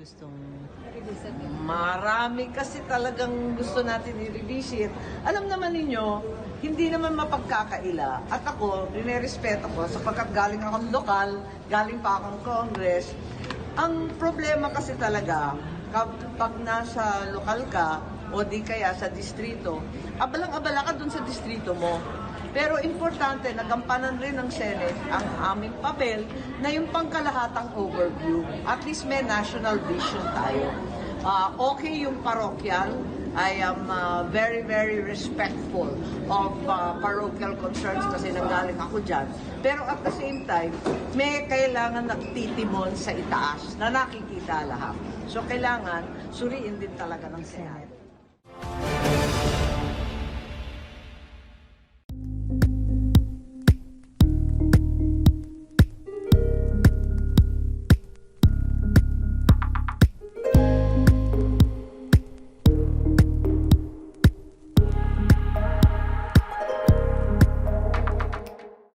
gustong marami kasi talagang gusto natin i-revisit. Alam naman ninyo, hindi naman mapagkakaila. At ako, rinerespeto ko sapagkat galing akong lokal, galing pa akong Congress. Ang problema kasi talaga, kapag nasa lokal ka o di kaya sa distrito, abalang-abala ka dun sa distrito mo. Pero importante, nagampanan rin ng Senate ang aming papel na yung pangkalahatang overview. At least may national vision tayo. Okay yung parochial. I am very, very respectful of parochial concerns kasi nanggaling ako dyan. Pero at the same time, may kailangan nagtitimon sa itaas na nakikita lahat. So kailangan suriin din talaga ng Senate.